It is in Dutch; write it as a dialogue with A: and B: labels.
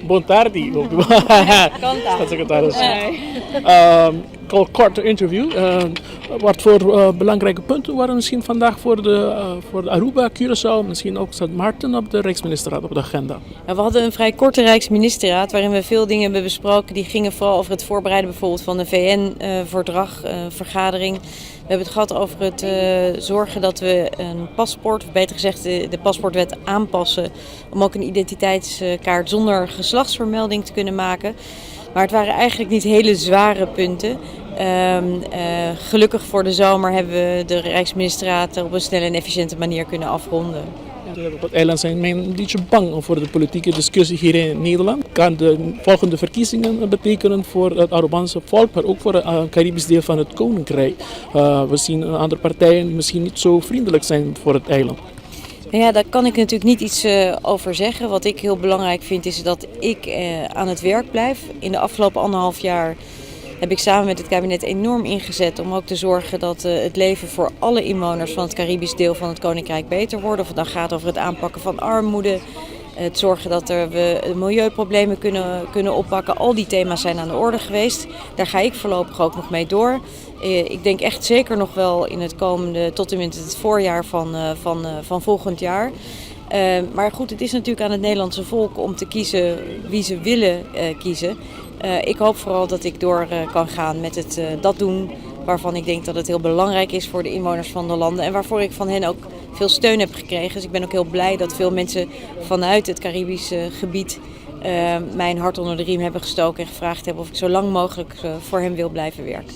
A: Bontardi. Staatssecretaris. Korte interview. Wat voor belangrijke punten waren misschien vandaag voor de Aruba, Curaçao, misschien ook Sint Maarten op de Rijksministerraad op de agenda?
B: Ja, we hadden een vrij korte Rijksministerraad waarin we veel dingen hebben besproken. Die gingen vooral over het voorbereiden bijvoorbeeld van de VN-verdragvergadering. We hebben het gehad over het zorgen dat we een paspoort, of beter gezegd de paspoortwet aanpassen. Om ook een identiteitskaart zonder geslachtsvermelding te kunnen maken. Maar het waren eigenlijk niet hele zware punten. Gelukkig voor de zomer hebben we de Rijksministerraad op een snelle en efficiënte manier kunnen afronden.
A: Op het eiland zijn men een beetje bang voor de politieke discussie hier in Nederland. Kan de volgende verkiezingen betekenen voor het Arubaanse volk, maar ook voor het Caribisch deel van het Koninkrijk. We zien andere partijen misschien niet zo vriendelijk zijn voor het eiland.
B: Nou ja, daar kan ik natuurlijk niet iets over zeggen. Wat ik heel belangrijk vind is dat ik aan het werk blijf. In de afgelopen 1,5 jaar heb ik samen met het kabinet enorm ingezet om ook te zorgen dat het leven voor alle inwoners van het Caribisch deel van het Koninkrijk beter wordt. Of het dan gaat over het aanpakken van armoede, het zorgen dat we milieuproblemen kunnen oppakken. Al die thema's zijn aan de orde geweest. Daar ga ik voorlopig ook nog mee door. Ik denk echt zeker nog wel in het komende, tot en met het voorjaar van volgend jaar. Maar goed, het is natuurlijk aan het Nederlandse volk om te kiezen wie ze willen kiezen. Ik hoop vooral dat ik door kan gaan met dat doen waarvan ik denk dat het heel belangrijk is voor de inwoners van de landen. En waarvoor ik van hen ook veel steun heb gekregen. Dus ik ben ook heel blij dat veel mensen vanuit het Caribische gebied mijn hart onder de riem hebben gestoken en gevraagd hebben of ik zo lang mogelijk voor hen wil blijven werken.